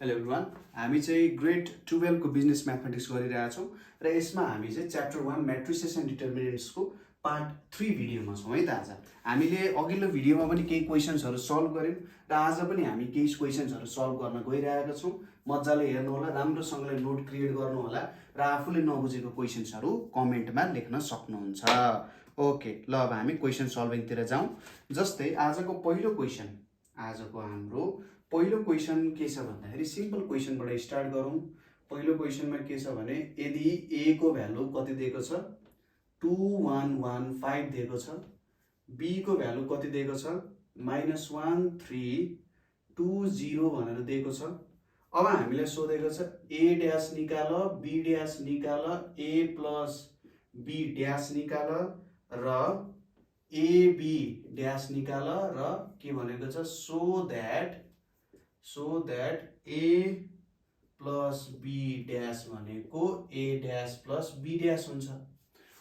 Hello everyone, हामी चाहिँ grade 12 को बिजनेस म्याथमेटिक्स गरिरहेका छौँ र यसमा हामी चाहिँ च्याप्टर 1 म्याट्रिसेस एन्ड डिटर्मिनेन्ट्सको पार्ट 3 भिडियोमा छौँ है त। आज हामीले अघिल्लो भिडियोमा पनि केही क्वेसन्सहरू सल्भ गऱ्यौँ र आज पनि हामी केही क्वेसन्सहरू सल्भ गर्न गइरहेका छौँ। मजाले हेर्नु होला, राम्रोसँगले नोट क्रिएट गर्नु होला र आफूले नबुझेको क्वेसन्सहरू कमेन्टमा लेख्न सक्नुहुन्छ। ओके, ल अब हामी क्वेसन सल्भिङतिर जाउँ। जस्तै आजको पहिलो क्वेसन, आजको हाम्रो पहिलो क्वेसन के छ भन्दाखेरि सिम्पल क्वेसनबाट स्टार्ट गरौँ। पहिलो क्वेसनमा के छ भने यदि ए को भ्यालु कति दिएको छ 2115 दिएको छ, बी को भ्यालु कति दिएको छ -1320 भनेर दिएको छ। अब हामीलाई सोधेको छ ए ड्यास निकाल, बी ड्यास निकाल, ए प्लस बी ड्यास निकाल र एबी ड्यास निकाल र के भनेको छ so that A plus B dash भनेको A dash plus B dash हुन्छ।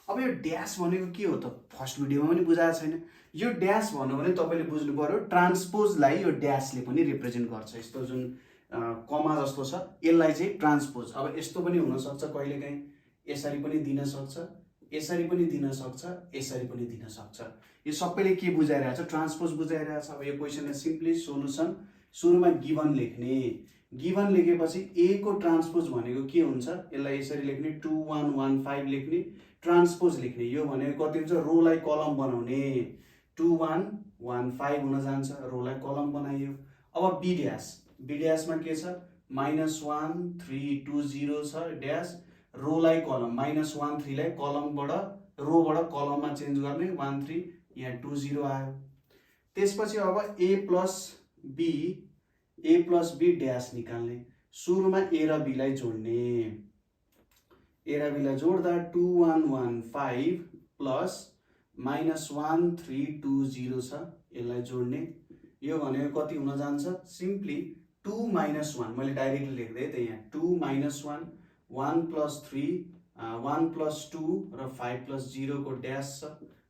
अब यो ड्यास भनेको के हो त फर्स्ट भिडियोमा पनि बुझाएको छैन। यो ड्यास भन्नु भने तपाईँले बुझ्नु पर्यो ट्रान्सपोजलाई यो ड्यासले पनि रिप्रेजेन्ट गर्छ। यस्तो जुन कमा जस्तो छ यसलाई चाहिँ ट्रान्सपोज, अब यस्तो पनि हुनसक्छ, कहिलेकाहीँ यसरी पनि दिन सक्छ, यसरी पनि दिन सक्छ, यसरी पनि दिन सक्छ। यो सबैले के बुझाइरहेछ? ट्रान्सपोज बुझाइरहेछ। अब यो क्वेसनलाई सिम्पली सोलुसन सुरुमा गिभन लेख्ने, गिभन लेखेपछि ए को ट्रान्सपोज भनेको के हुन्छ यसलाई यसरी लेख्ने 2115 लेख्ने, ट्रान्सपोज लेख्ने। यो भनेको कति हुन्छ रोलाई कलम बनाउने 2115 हुन जान्छ, रोलाई कलम बनाइयो। अब बी ड्यास, बी ड्यासमा के छ -1320 छ ड्यास, रोलाई कलम -13 लाई कलमबाट रोबाट कलममा चेन्ज गर्ने 13 यहाँ 20 आयो। त्यसपछि अब ए प्लस बी ड्यास निकाल्ने, सुरुमा ए र बी लाई जोड्ने, ए र बी लाई जोड्दा 2115 प्लस -1320 छ यसलाई जोड्ने। यो भनेको कति हुन जान्छ सिम्पली 2 - 1, मैले डाइरेक्टली लेख्दै त यहाँ 2 - 1 1 + 3 1 + 2 र 5 + 0 को ड्यास छ,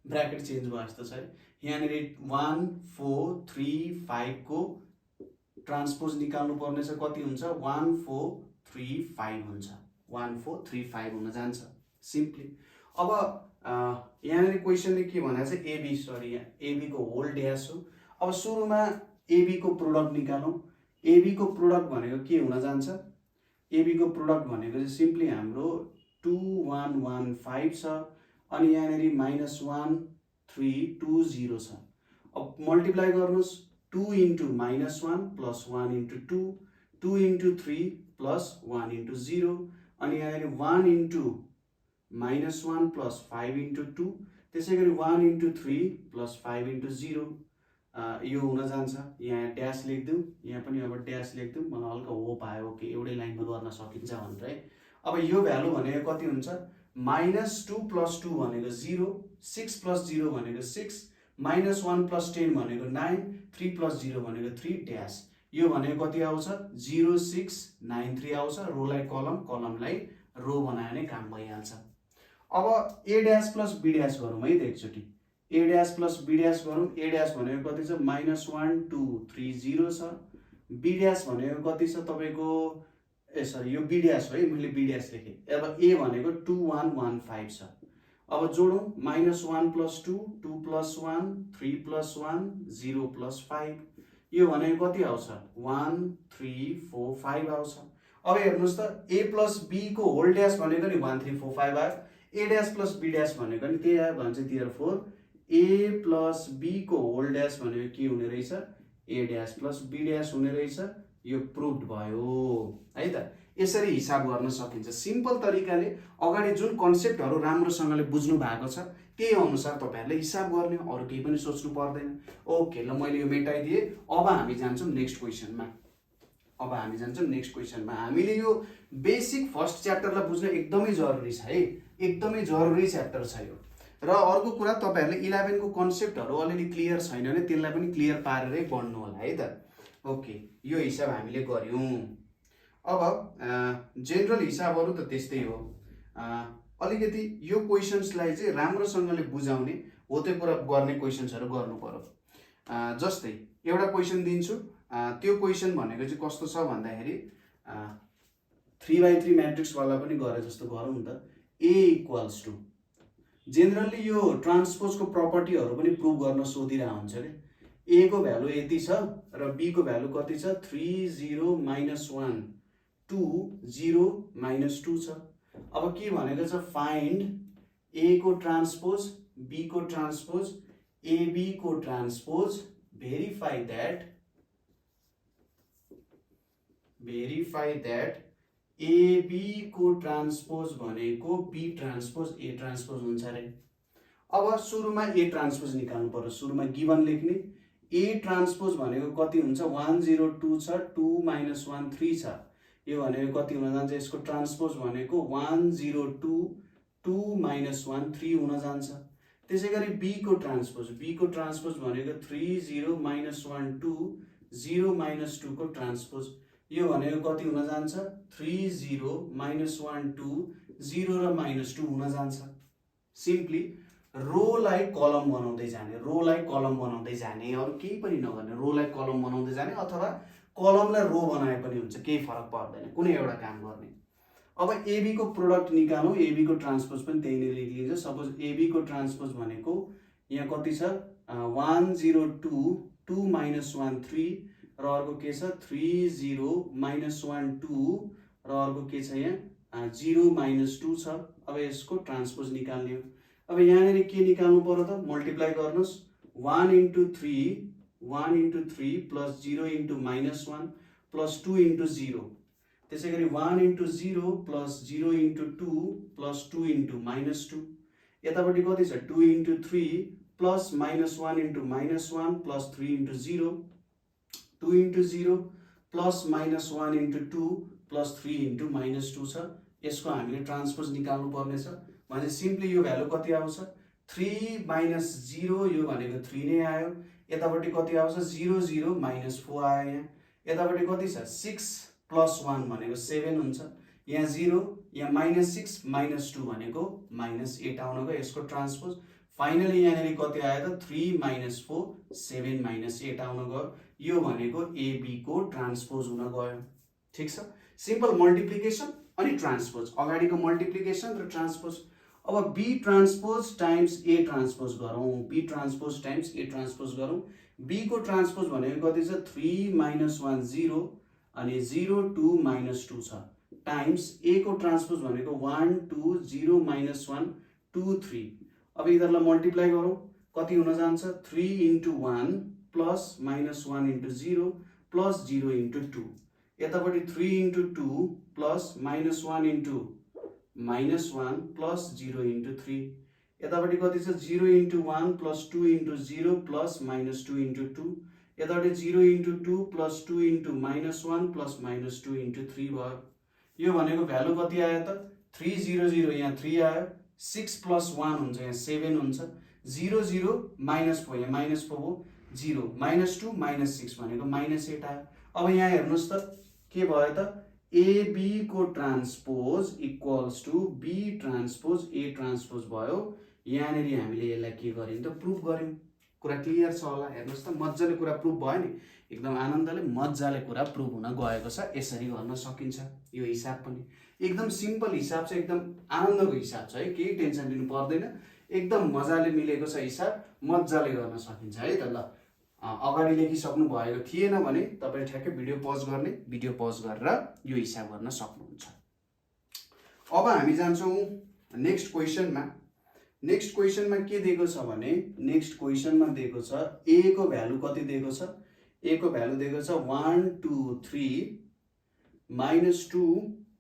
ब्र्याकेट चेन्ज भयो जस्तो छ। यहाँनिर 1 4 3 5 को ट्रान्सपोज निकाल्नु पर्ने छ, कति हुन्छ 1435 हुन्छ, 1435 हुन जान्छ सिम्पली। अब यहाँनिर क्वेसनले के भनेको छ एबी, सरी यहाँ एबी को होल ड्यास हो। अब सुरुमा एबी को प्रोडक्ट निकालौँ। एबी को प्रोडक्ट भनेको के हुन जान्छ, एबी को प्रोडक्ट भनेको चाहिँ सिम्पली हाम्रो 2115 छ अनि यहाँनिर -1320 छ। अब मल्टिप्लाई गर्नुहोस् 2 × -1 + 1 × 2, 2 × 3 + 1 × 0 अनि यहाँनिर 1 × -1 + 5 × 2, त्यसै गरी 1 × 3 + 5 × 0 यो हुन जान्छ। यहाँ ड्यास लेखिदिउँ, यहाँ पनि अब ड्यास लेखिदिउँ, मलाई हल्का होप आयो ओके एउटै लाइनमा गर्न सकिन्छ भनेर है। अब यो भ्यालु भनेको कति हुन्छ -2 + 2 भनेको 0, 6 + 0 भनेको 6, -1 + 10 भनेको 9, 3 + 0 भनेको 3 ड्यास। यो भनेको कति आउँछ 0693 आउँछ। रोलाई कलम, कलमलाई रो बनायो भने काम भइहाल्छ। अब ए ड्यास प्लस बी ड्यास गरौँ है त एकचोटि। ए ड्यास प्लस बी ड्यास गरौँ। ए ड्यास भनेको कति छ -1230 छ, बी ड्यास भनेको कति छ तपाईँको सरी यो बी ड्यास हो है, मैले बी ड्यास लेखेँ। अब ए भनेको 2115 छ। अब जोडौँ -1 + 2 2 + 1 3 + 1 0 + 5, यो भनेको कति आउँछ 1345 आउँछ। अब हेर्नुहोस् त ए प्लस बी को होल ड्यास भनेको नि 1345 आयो, ए ड्यास प्लस बी ड्यास भनेको नि त्यही आयो भन्छ। therefore ए प्लस बी को होल ड्यास भनेको के हुने रहेछ ए ड्यास प्लस बी ड्यास हुने रहेछ। यो प्रुभड भयो है त। यसरी हिसाब गर्न सकिन्छ सिम्पल तरिकाले। अगाडि जुन कन्सेप्टहरू राम्रोसँगले बुझ्नु भएको छ त्यही अनुसार तपाईहरुले हिसाब गर्ने, अरु केही पनि सोच्नु पर्दैन। ओके, ल मैले यो मेटाइदिए। अब हामी जान्छौं नेक्स्ट क्वेसनमा। हामीले यो बेसिक फर्स्ट च्याप्टरलाई बुझ्न एकदमै जरुरी छ है, एकदमै जरुरी च्याप्टर छ यो। र अर्को कुरा तपाईहरुले 11 को कन्सेप्टहरू अलिअलि क्लियर छैन भने त्यसलाई पनि क्लियर पारेरै पढ्नु होला है त। ओके, यो हिसाब हामीले गर्यौं। अब जेनरल हिसाबहरू त त्यस्तै हो, अलिकति यो क्वेशन्सलाई चाहिँ राम्रोसँगले बुझाउने हो त्यो कुरा गर्ने क्वेशन्सहरू गर्नु पर्यो। जस्तै एउटा क्वेशन दिन्छु, त्यो क्वेसन भनेको चाहिँ कस्तो छ भन्दाखेरि 3x3 म्याट्रिक्सवाला पनि गरे जस्तो गरौँ नि त। A इक्वल्स टु जेनरली यो ट्रान्सपोजको प्रपर्टीहरू पनि प्रुभ गर्न सोधिरहेको हुन्छ कि A को भ्यालु यति छ र B को भ्यालु कति छ 3 0 -1 2 0 -2 छ। अब के भनेको छ फाइन्ड A को ट्रान्सपोज B को ट्रान्सपोज AB को ट्रान्सपोज भेरिफाई दैट AB को ट्रान्सपोज भनेको B ट्रान्सपोज A ट्रान्सपोज हुन्छ रे। अब सुरुमा A ट्रान्सपोज निकाल्नु पर्यो। सुरुमा गिवन लेख्ने A ट्रान्सपोज भनेको कति हुन्छ 102 छ 2 - 1 3 छ। यो भनेको कति हुन जान्छ यसको ट्रान्सपोज भनेको 102 2 - 1 3 हुन जान्छ। त्यसैगरी B को ट्रान्सपोज भनेको 3 0 - 1 2 0 - 2 को ट्रान्सपोज यो भनेको कति हुन जान्छ 3 0 - 1 2 0 र -2 हुन जान्छ। सिम्पली रोलाई कलम बनाउँदै जाने अरु केही पनि नगर्ने रोलाई कलम बनाउँदै जाने अथवा कलमलाई रो बनाए पनि हुन्छ केही फरक पर्दैन कुनै एउटा काम गर्ने। अब AB को प्रोडक्ट निकालौं AB को ट्रान्सपोज पनि त्यही नै लेखिन्छ। सपोज AB को ट्रान्सपोज भनेको यहाँ कति छ 102 2 - 1 3 र अर्को के छ 3 0 - 1 2 र अर्को के छ यहाँ 0 - 2 छ। अब यसको ट्रान्सपोज निकाल्ने हो। अब यहाँनेरि के निकाल्नु पर्यो त मल्टिप्लाई गर्नुस् 1 * 3 प्लस 0 * -1 प्लस 2 * 0 त्यसैगरी 1 * 0 प्लस 0 * 2 प्लस 2 * -2 यतापट्टि कति छ 2 * 3 प्लस -1 * -1 प्लस 3 * 0 2 * 0 प्लस -1 * 2 प्लस 3 * -2 छ। यसको हामीले ट्रान्सपोज निकाल्नु पर्ने छ। भने सिम्पली यो भ्यालु कति आउँछ 3 - 0 यो भनेको 3 नै आयो। यतापट्टि कति आउँछ 0 0 -4 आयो। यहाँ यतापट्टि कति छ 6 + 1 भनेको 7 हुन्छ। यहाँ 0 यहाँ -6 -2 भनेको -8 आउन गयो यसको ट्रान्सपोज। फाइनली यहाँनेरि कति आयो त 3 - 4 7 - 8 आउन गयो। यो भनेको AB को ट्रान्सपोज हुन गयो। ठीक छ। सिम्पल मल्टिप्लिकेसन अनि ट्रान्सपोज अगाडिको मल्टिप्लिकेसन र ट्रान्सपोज। अब B transpose times A transpose गरौँ B transpose times A transpose गरौँ। B को ट्रान्सपोज भनेको कति छ 3 - 1 0 अनि 0 2 -2 छ टाइम्स A को ट्रान्सपोज भनेको 1 2 0 - 1 2 3। अब यिनीहरुलाई मल्टिप्लाई गरौँ कति हुन जान्छ 3 * 1 प्लस -1 * 0 प्लस 0 * 2 यतापट्टि 3 * 2 प्लस -1 * -1 प्लस 0 * 3 यतापट्टि कति छ 0 * 1 प्लस 2 * 0 प्लस -2 * 2 यतापट्टि 0 * 2 प्लस 2 * -1 प्लस -2 * 3 भयो। यो भनेको भ्यालु कति आयो त 3 0 0 यहाँ 3 आयो 6 + 1 हुन्छ यहाँ 7 हुन्छ 0 0 -4 यहाँ -4 हो 0 -2 -6 भनेको -8 आयो। अब यहाँ हेर्नुस् त के भयो त AB को transpose equals to B transpose A transpose भयो। यहाँनेरि हामीले यसलाई के गर्यौं त प्रुफ गर्यौं। कुरा क्लियर छ होला हेर्नुस् त मज्जाले कुरा प्रुफ भयो नि एकदम आनन्दले मज्जाले कुरा प्रुफ हुन गएको छ। यसरी गर्न सकिन्छ यो हिसाब पनि एकदम सिम्पल हिसाब छ एकदम आनन्दको हिसाब छ है केही टेन्सन लिनु पर्दैन एकदम मजाले मिलेको छ हिसाब मज्जाले गर्न सकिन्छ है त। ल अगाडि लेखिसक्नु भएको थिएन भने तपाईले ठ्याक्कै भिडियो पज गर्ने भिडियो पज गरेर यो हिसाब गर्न सक्नुहुन्छ। अब हामी जान्छौं नेक्स्ट क्वेशनमा। नेक्स्ट क्वेशनमा के दिएको छ भने नेक्स्ट क्वेशनमा दिएको छ A को भ्यालु कति दिएको छ A को भ्यालु दिएको छ 1 2 3 -2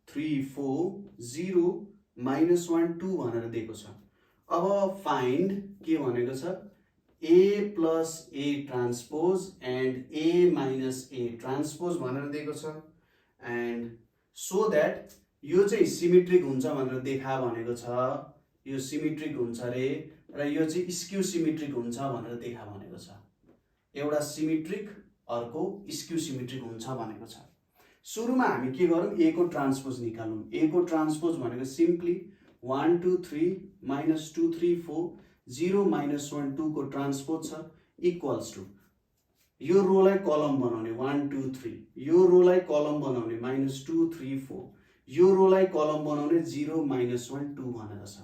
3 4 0 -1 2 भनेर दिएको छ। अब फाइन्ड के भनेको छ A plus A transpose and A minus A transpose भनेर दिएको छ and so that यो चाहिँ सिमेट्रिक हुन्छ भनेर देखा भनेको छ। यो सिमेट्रिक हुन्छ रे र यो चाहिँ स्क्यू सिमेट्रिक हुन्छ भनेर देखा भनेको छ। एउटा सिमेट्रिक अर्को स्क्यू सिमेट्रिक हुन्छ भनेको छ। सुरुमा हामी के गरौँ A को ट्रान्सपोज निकालौँ। A को ट्रान्सपोज भनेको सिम्पली 1 2 3 -2 3 4 0 -1 2 को ट्रान्सपोज छ इक्वल्स टु यो रोलाई कलम बनाउने 1 2 3, यो रोलाई कलम बनाउने -2 3 4, यो रोलाई कलम बनाउने 0 -1 2 भनेर छ।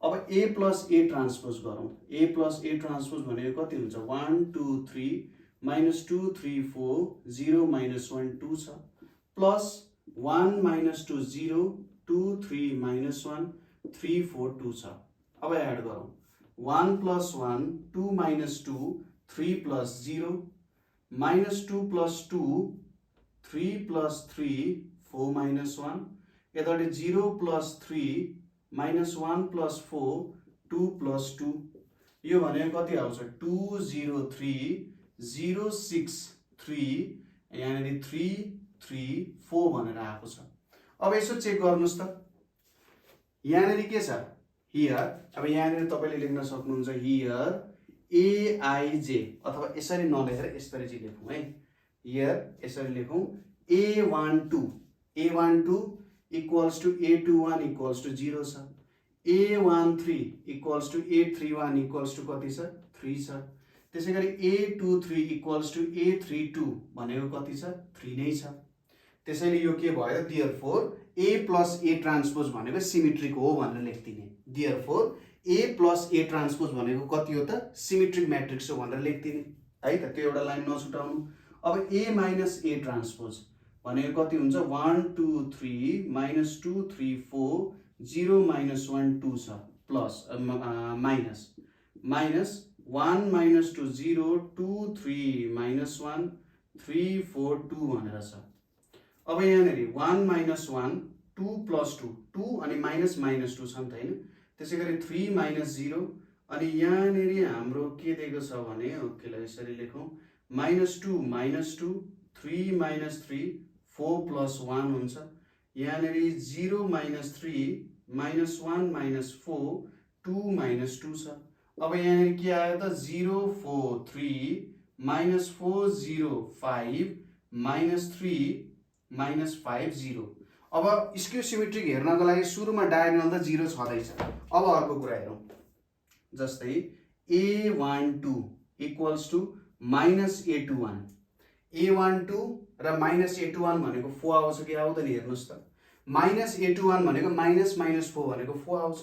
अब A प्लस A ट्रान्सपोज गरौँ। A प्लस A ट्रान्सपोज भनेको कति हुन्छ? 1 2 3 -2 3 4 0 -1 2 छ, प्लस 1 -2 0 2 3 -1 3 4 2 छ। अब एड गरौँ। 1 प्लस 1 2 -2 3 प्लस 0 -2 प्लस 2 3 प्लस 3 4 -1, यतापट्टि 0 प्लस 3 -1 प्लस 4 2 प्लस 2, यो भनेको कति आउँछ? 2 0 3 0 6 3, यहाँनिर 3 3 4 भनेर आएको छ। अब यसो चेक गर्नुहोस् त, यहाँनिर के छ? हियर, अब यहाँनिर तपाईँले लेख्न सक्नुहुन्छ हियर AIJ, अथवा यसरी नलेखेर यसरी चाहिँ लेखौँ है। हियर यसरी लेखौँ A12 equals to A21 equals to 0 छ, A13 equals to A31 equals to कति छ? 3 छ। त्यसै गरी A23 इक्वल्स टु A32 भनेको कति छ? 3 नै छ। त्यसैले यो के भयो? Therefore A plus A transpose भनेको सिमेट्रिक हो भनेर लेख्दिने। Therefore A plus A transpose भनेको कति हो त? सिमेट्रिक म्याट्रिक्स हो भनेर लेख्दिने है त। त्यो एउटा लाइन नछुटाउनु। अब A माइनस A ट्रान्सपोज भनेको कति हुन्छ? 1 2 3 -2 3 4 0 -1 2 छ, प्लस माइनस 1 -2 0 2 3 -1 3 4 2 भनेर छ। अब यहाँनिर 1 -1 2 प्लस 2 2 अनि माइनस -2 छ नि त हैन। त्यसै गरी 3 -0 अनि यहाँनिर हाम्रो के दिएको छ भने, ओके ल यसरी लेखौँ, -2 -2 3 -3 4 प्लस 1 हुन्छ। यहाँनिर 0 -3 -1 -4 2 -2 छ। अब यहाँनिर के आयो त? 0 4 3 -4 0 5 -3 -5 0। अब स्क्यू सिमेट्रिक हेर्नको लागि सुरुमा डायगोनल त 0 छँदैछ। अब अर्को कुरा हेरौँ, जस्तै A12 equals to -A21, A12 र -A21 भनेको 4 आउँछ कि आउँदैन हेर्नुहोस् त। -A21 भनेको -4 भनेको 4 आउँछ।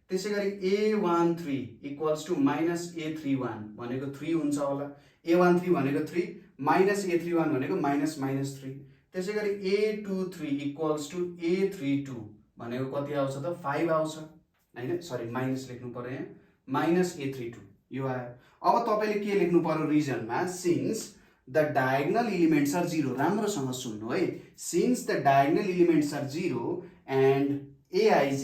त्यसै गरी A13 इक्वल्स टु -A31 भनेको 3 हुन्छ होला। A13 भनेको 3, -A31 भनेको -3। त्यसै गरी A23 इक्वल्स टु A32 भनेको कति आउँछ त? 5 आउँछ हैन, सरी माइनस लेख्नु पर्यो यहाँ, -A32 यो आयो। अब तपाईँले के लेख्नु पर्यो रिजनमा? Since the diagonal elements are 0, राम्रोसँग सुन्नु है। Since the diagonal elements are 0 and AIJ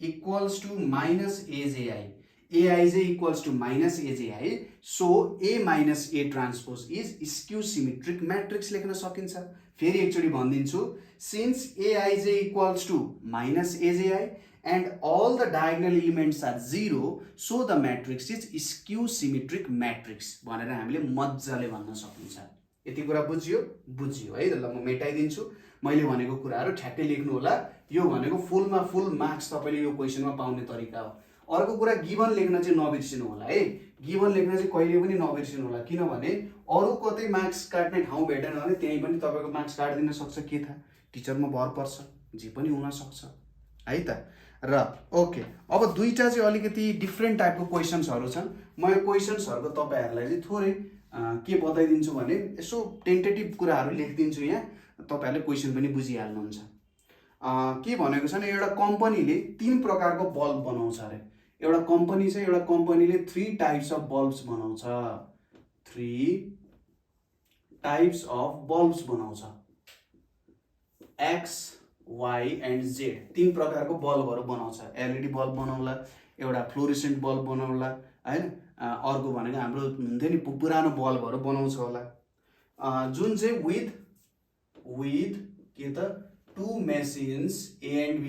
equals to -AJI, AIJ equals to -AJI, so A minus A transpose is skew symmetric matrix लेख्न सकिन्छ। फेरि एकचोटि भनिदिन्छु, since AIJ equals to -AJI and all the diagonal elements are 0, so the matrix is skew symmetric matrix भनेर हामीले मज्जाले भन्न सकिन्छ। यति कुरा बुझ्यो? बुझ्यो है त। ल म मेटाइदिन्छु, मैले भनेको कुराहरू ठ्याक्कै लेख्नु होला। यो भनेको फुलमा फुल मार्क्स तपाईँले यो क्वेसनमा पाउने तरिका हो। अर्को कुरा, गिभन लेख्न चाहिँ नबिर्सिनु होला है। गिभन लेख्न चाहिँ कहिले पनि नबिर्सिनु होला, किनभने अरू कतै मार्क्स काट्ने ठाउँ भेटेन भने त्यहीँ पनि तपाईँको मार्क्स काटिदिन सक्छ। के थाहा, टिचरमा भर पर्छ, जे पनि हुन सक्छ है त। र ओके, अब दुईटा चाहिँ अलिकति डिफ्रेन्ट टाइपको क्वेसन्सहरू छन्। म यो क्वेसन्सहरूको तपाईँहरूलाई चाहिँ थोरै के बताइदिन्छु भने, यसो टेन्टेटिभ कुराहरू लेखिदिन्छु यहाँ, तपाईँहरूले क्वेसन पनि बुझिहाल्नुहुन्छ। के भनेको छ भने, एउटा कम्पनीले 3 प्रकारको बल्ब बनाउँछ अरे। एउटा कम्पनी छ, एउटा कम्पनीले 3 टाइप्स अफ बल्ब्स बनाउँछ। 3 टाइप्स अफ बल्ब्स बनाउँछ, X, Y एन्ड Z। 3 प्रकारको बल्बहरू बनाउँछ। LED बल्ब बनाउला, एउटा फ्लोरेसेन्ट बल्ब बनाउला हैन, अर्को भनेको हाम्रो हुन्थ्यो नि पुरानो बल्बहरू बनाउँछ होला, जुन चाहिँ विथ के त 2 मेसिन्स A एन्ड B।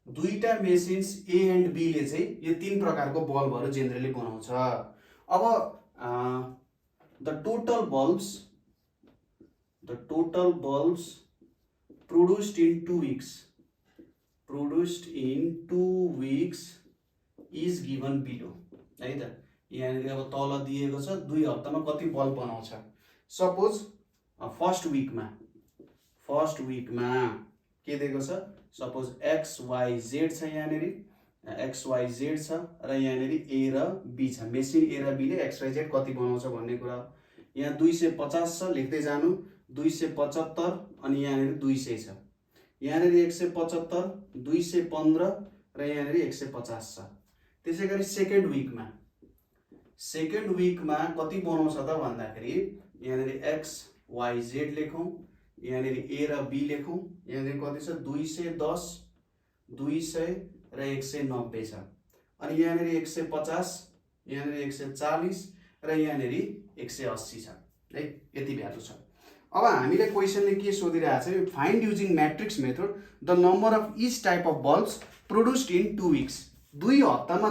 दुईटा मेसिन्स A एन्ड B ले चाहिँ यो 3 प्रकारको बल्बहरू जेनरली बनाउँछ। अब the total bulbs produced in 2 weeks is given below है त। यहाँनिर अब तल दिएको छ 2 हप्तामा कति बल्ब बनाउँछ। सपोज फर्स्ट विकमा के दिएको छ, सपोज XYZ छ, यहाँनिर XYZ छ र यहाँनिर A र B छ। मेसिन A र B ले XYZ कति बनाउँछ भन्ने कुरा। यहाँ 250 छ, लेख्दै जानु 275 अनि यहाँनिर 200 छ, यहाँनिर 175 215 र यहाँनिर 150 छ। त्यसैगरी सेकेन्ड विकमा कति बनाउँछ त भन्दाखेरि यहाँनिर XYZ लेखौं, यहाँनिर A र B लेखौं, यहाँनिर कति छ 210 200 र 190 छ, अनि यहाँनिर 150 यहाँनिर 140 र यहाँनिर 180 छ है, यति भ्यालु छ। अब हामीले क्वेशनले के सोधिरहेको छ, find using matrix method the number of each type of bulbs produced in 2 weeks. 2 हप्तामा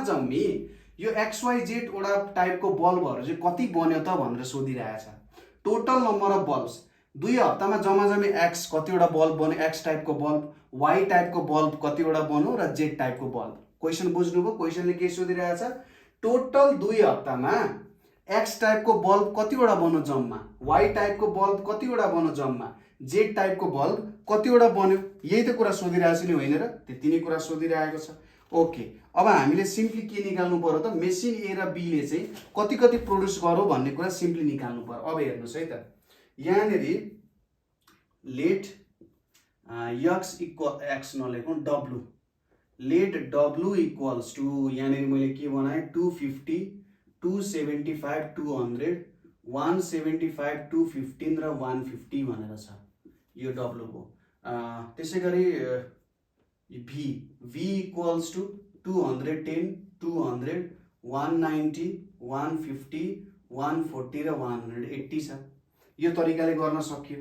जम्मी यो XYZ वटा टाइपको बल्बहरु चाहिँ कति बन्यो त भनेर सोधिरहेछ। टोटल नम्बर अफ बल्ब्स 2 हप्तामा जम्मी X कतिवटा बल्ब बन्यो, X टाइपको बल्ब, Y टाइपको बल्ब कतिवटा बन्यो र Z टाइपको बल्ब। क्वेशन बुझ्नुभयो, क्वेशनले के सोधिरहेछ, टोटल 2 हप्तामा X टाइपको बल्ब कतिवटा बन्यो जम्मा, Y टाइपको बल्ब कतिवटा बन्यो जम्मा, Z टाइपको बल्ब कतिवटा बन्यो, यही त कुरा सोधिरहेछ नि, होइन र? त्यति नै कुरा सोधिरहेको छ। ओके, अब हामीले सिम्पली के निकाल्नु पर्यो त, मेसिन A र B ले चाहिँ कति कति प्रोड्युस गर्यो भन्ने कुरा सिम्पली निकाल्नु पर्यो। अब हेर्नुस् है त, यहाँनिर लेट X इक्वल X नलेखौं, W, let W equals to, यहाँनिर मैले के बनाएँ 250 275 200 175 215 र 150 भनेर छ, यो W हो। त्यसैगरी V इक्वल्स टु 210 200 190 150 140 र 180 छ। यो तरिकाले गर्न सकियो।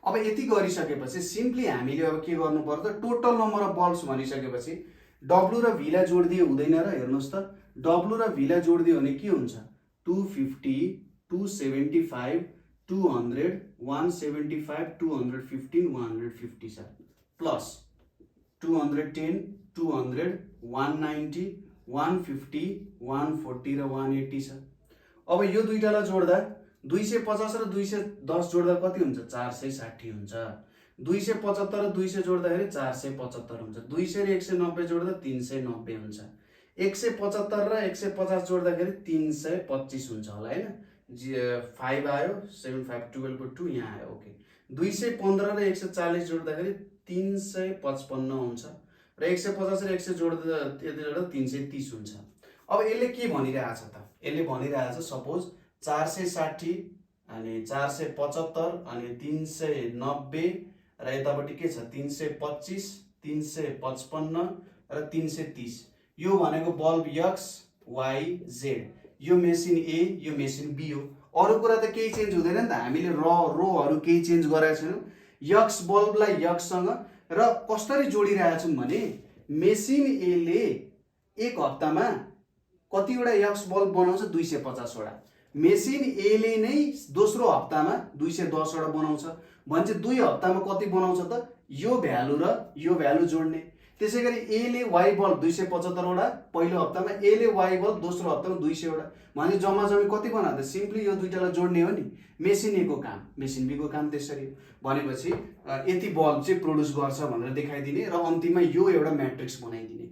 अब यति गरिसकेपछि सिम्पली हामीले अब के गर्नु पर्छ, टोटल नम्बर अफ बल्ब्स भनिसकेपछि W र V लाई जोड्दिए हुँदैन र, हेर्नुस् त W र V लाई जोड्दियो भने के हुन्छ 250 275 200 175 215 150 छ, प्लस 210 200 190 150 140 र 180 छ। अब यो दुईटालाई जोड्दा 250 र 210 जोड्दा कति हुन्छ 460 हुन्छ, 275 र 200 जोड्दाखेरि 475 हुन्छ, 200 र 190 जोड्दा 390 हुन्छ, 175 र 150 जोड्दाखेरि 325 हुन्छ होला हैन, 5 आयो 7 5 12 को 2 यहाँ आयो। ओके, 215 र 140 जोड्दाखेरि 355 हुन्छ र 150 र 100 जोड्दा यति जोड्दा 330 हुन्छ। अब यसले के भनिरहेछ त, यसले भनिरहेछ सपोज 460 अनि 475 अनि 390 र यतापट्टि के छ 325 355 र 330, यो भनेको बल्ब XYZ, यो मेसिन A यो मेसिन B हो। अरु कुरा त केही चेन्ज हुँदैन नि त, हामीले रोहरु केही चेन्ज गरेका छैनौं। X बल्बलाई X सँग र कसरी जोडिरहेछौं भने मेसिन A ले एक हप्तामा कतिवटा X बल्ब बनाउँछ 250 वटा, मेसिन A ले नै दोस्रो हप्तामा 210 वटा बनाउँछ भन्छ। 2 हप्तामा कति बनाउँछ त, यो भ्यालु र यो भ्यालु जोड्ने। त्यसैगरी A ले Y बल्ब 275 वटा पहिलो हप्तामा, A ले Y बल्ब दोस्रो हप्तामा 200 वटा, भने जम्मा कति बनाउँदा सिम्पली यो दुईटालाई जोड्ने हो नि, मेसिन A को काम मेसिन B को काम त्यसरी भनेपछि यति बल्ब चाहिँ प्रोड्युस गर्छ भनेर देखाइदिने र अन्तिममा यो एउटा म्याट्रिक्स बनाइदिने।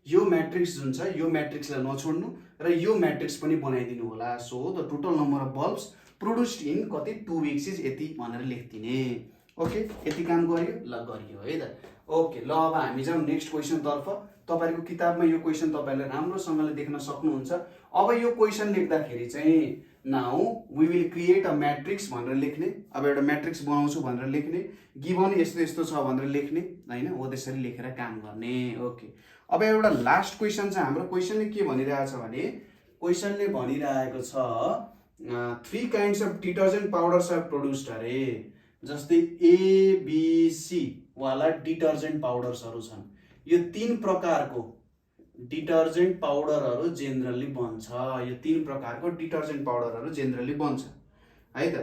यो म्याट्रिक्स जुन छ यो म्याट्रिक्सलाई नछोड्नु र यो म्याट्रिक्स पनि बनाइदिनु होला। So the total number of bulbs produced in कति 2 वीक्स इज यति भनेर लेख्दिने। ओके, यति काम गरियो, ल गरियो है त। ओके, ल अब हामी जाउँ नेक्स्ट क्वेशन तर्फ। तपाईहरुको किताबमा यो क्वेशन तपाईहरुले राम्रोसँगले देख्न सक्नुहुन्छ। अब यो क्वेशन लेख्दाखेरि चाहिँ now we will create a matrix भनेर लेख्ने, अब एउटा मैट्रिक्स बनाउँछु भनेर लेख्ने, गिवन यस्तो यस्तो छ भनेर लेख्ने हैन, हो त्यसरी लेखेर काम गर्ने। ओके, अब एउटा लास्ट क्वेशन छ हाम्रो। क्वेशनले के भनिरहेछ भने क्वेशनले भनिरहेको छ 3 kinds of detergent powders are produced अरे, जस्तै ABC वाला डिटर्जेन्ट पाउडर्सहरु छन्। यो 3 प्रकारको डिटर्जेन्ट पाउडरहरु जेनरली बन्छ, यो 3 प्रकारको डिटर्जेन्ट पाउडरहरु जेनरली बन्छ है त।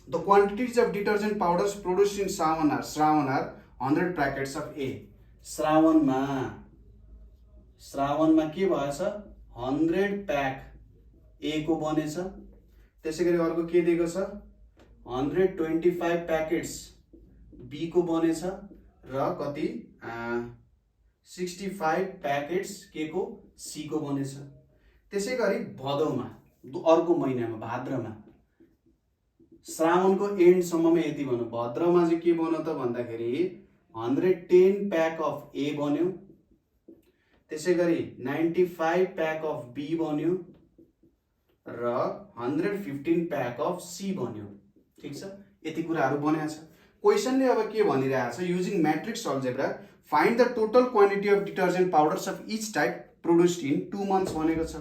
The quantities of detergent powders produced in Shrawan are 100 packets of A। श्रावणमा के भएछ 100 पैक A को बनेछ। त्यसैगरी अर्को के दिएको छ 125 प्याकेट्स B को बनेछ र कति 65 प्याकेट्स के को C को बनेछ। त्यसैगरी भदौमा अर्को महिनामा भाद्रमा श्रावणको एन्ड सम्ममा यति भन्नु भद्रमा चाहिँ के बन्यो त भन्दाखेरि 110 प्याक अफ A बन्यो। त्यसैगरी 95 प्याक अफ B बन्यो र 115 प्याक अफ C बन्यो। ठीक छ, यति कुराहरु बनेको छ। क्वेशनले अब के भनिरहेको छ using matrix algebra find the total quantity of detergent powders of each type produced in 2 months भनेको छ।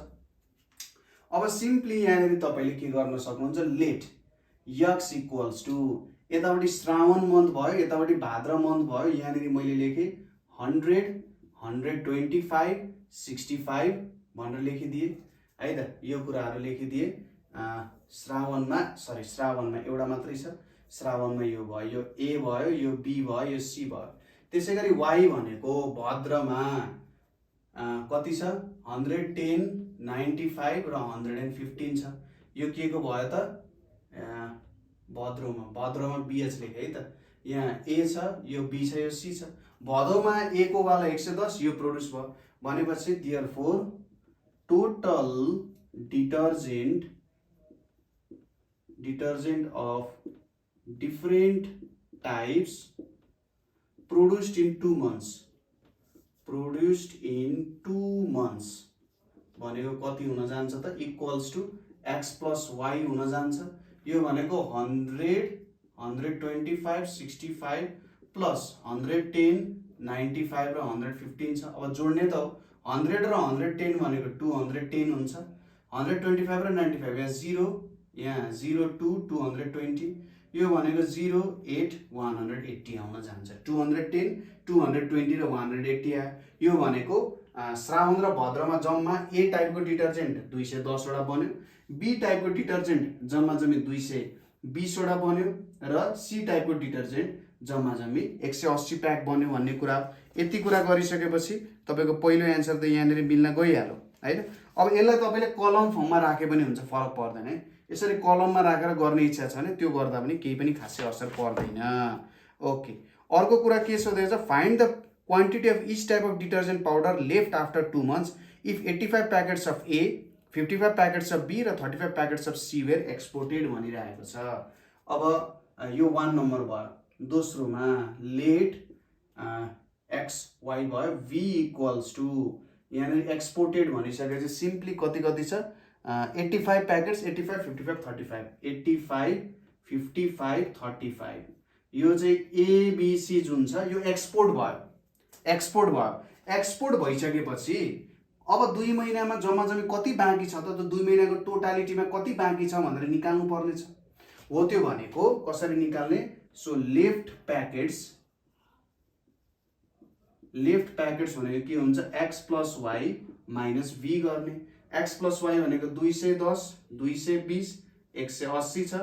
अब सिम्पली यहाँनिर तपाईले के गर्न सक्नुहुन्छ लेट x इक्वल्स टु यतापट्टि श्रावण मन्थ भयो यतापट्टि भाद्र मन्थ भयो। यहाँनिर मैले लेखे 100 125 65 भनेर लेखिदिए है त। यो कुराहरु लेखिदिए। श्रावणमा एउटा मात्रै छ। श्रावणमा यो भयो, यो A भयो, यो B भयो, यो C भयो। त्यसैगरी y भनेको भद्रमा कति छ 110 95 र 115 छ। यो के को भयो त भद्रमा BH लेखे है त। यहाँ A छ, यो B छ, यो C छ। भदौमा A को वाला 110 यो प्रोड्युस भयो भनेपछि therefore total detergent of different types produced in 2 months भनेको कति हुन जान्छ त equals to x plus y हुन जान्छ। यो भनेको 100 125 65 प्लस 110 95 र 115 छ। अब जोड्ने त 100 र 110 भनेको 210 हुन्छ। 125 र 95 यहाँ 0 यहाँ 0 2 220 यो भनेको 0 8 180 आउन जान्छ। 210 220 र 180 आयो। यो भनेको श्रावण र भद्रमा जम्मा A टाइपको डिटर्जेन्ट 210 वटा बन्यो, B टाइपको डिटर्जेन्ट जम्मा जम्मी 220 वटा बन्यो र C टाइपको डिटर्जेन्ट जम्मा जम्मी 180 प्याक बन्यो भन्ने कुरा। यति कुरा गरिसकेपछि तपाईको पहिलो एन्सर त यहाँनिर मिल्न गइहाल्यो हैन। अब यसलाई तपाईले कलम फर्ममा राखे पनि हुन्छ, फरक पर्दैन है। यसरी कलममा राखेर गर्ने इच्छा छ भने त्यो गर्दा पनि केही पनि खासै असर पर्दैन। ओके, अर्को कुरा के सोधेको छ find the quantity of each type of detergent powder left after 2 months if 85 packets of A 55 packets of B र 35 packets of C were exported भनिरहेको छ। अब यो 1 नम्बर भयो। दोस्रोमा लेट x y भयो v इक्वल्स टु यहाँनिर exported भनिसकेपछि सिम्पली कति छ 85 प्याकेट्स 85 55 35 85 55 35 यो चाहिँ ABC जुन छ यो एक्सपोर्ट भयो। एक्सपोर्ट भइसकेपछि अब 2 महिनामा जम्मा जम्मी कति बाँकी छ त 2 महिनाको टोटालिटीमा कति बाँकी छ भनेर निकाल्नु पर्ने छ। हो त्यो भनेको कसरी निकाल्ने? सो लेफ्ट प्याकेट्स भनेको के हुन्छ x plus y minus v गर्ने। x प्लस y भनेको 210 220 180 छ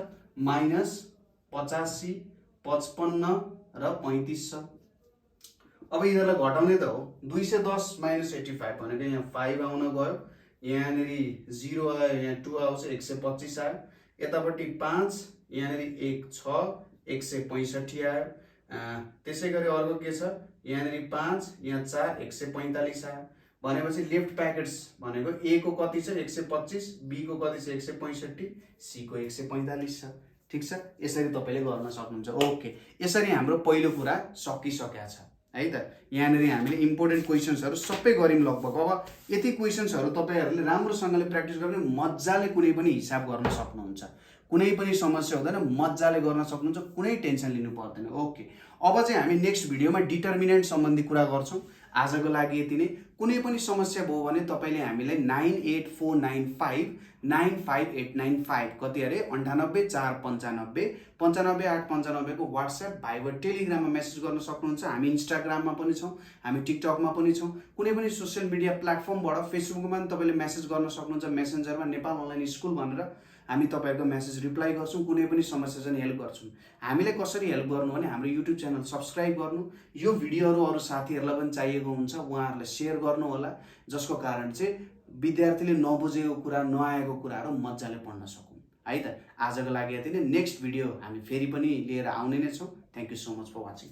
माइनस 85 55 र 35 छ। अब यिनीहरुलाई घटाउने त हो। 210 माइनस 85 भनेको यहाँ 5 आउन गयो, यहाँनिर 0 आयो, यहाँ 2 आउँछ 125 आयो, यतापट्टि 5 यहाँनिर 1 6 165 आयो। त्यसैगरी अर्को के छ यहाँनिर 5 यहाँ 4 145 आयो। भनेपछि लेफ्ट प्याकेट्स भनेको A को कति छ 125, B को कति छ 165, C को 145 छ। ठीक छ, यसरी तपाईले गर्न सक्नुहुन्छ। ओके, यसरी हाम्रो पहिलो कुरा सकिसक्या छ है त। यहाँनिर हामीले इम्पोर्टेन्ट क्वेशन्सहरु सबै गर्यौं लगभग। अब यति क्वेशन्सहरु तपाईहरुले राम्रोसँगले प्र्याक्टिस गर्ने मज्जाले कुनै पनि हिसाब गर्न सक्नुहुन्छ, कुनै पनि समस्या हुँदैन, मज्जाले गर्न सक्नुहुन्छ, कुनै टेन्सन लिनु पर्दैन। ओके, अब चाहिँ हामी नेक्स्ट भिडियोमा डिटर्मिनेन्ट सम्बन्धी कुरा गर्छौं। आजको लागि यति नै। कुनै पनि समस्या भयो भने तपाईले हामीलाई 98495 95895 कति अरे 98 495 95 895 को व्हाट्सएप भाइबर टेलिग्राममा मेसेज गर्न सक्नुहुन्छ। हामी इन्स्टाग्राममा पनि छौं, हामी टिकटकमा पनि छौं। कुनै पनि सोशल मिडिया प्लेटफर्मबाट फेसबुकमा पनि तपाईले मेसेज गर्न सक्नुहुन्छ, मेसेन्जरमा नेपाल अनलाइन स्कुल भनेर हामी तपाईहरुको मेसेज रिप्लाई गर्छौं। कुनै पनि समस्या छ भने हेल्प गर्छौं। हामीले कसरी हेल्प गर्नु भने हाम्रो युट्युब च्यानल सब्स्क्राइब गर्नु, यो भिडियोहरु अरु साथीहरुलाई पनि चाहिएको हुन्छ उहाँहरुले शेयर गर्नु होला, जसको कारण चाहिँ विद्यार्थीले नबुझेको कुरा नआएको कुराहरू मजाले पढ्न सकौँ है त। आजको लागि यति नै। नेक्स्ट भिडियो हामी फेरि पनि लिएर आउने नै छौँ। Thank you so much for watching.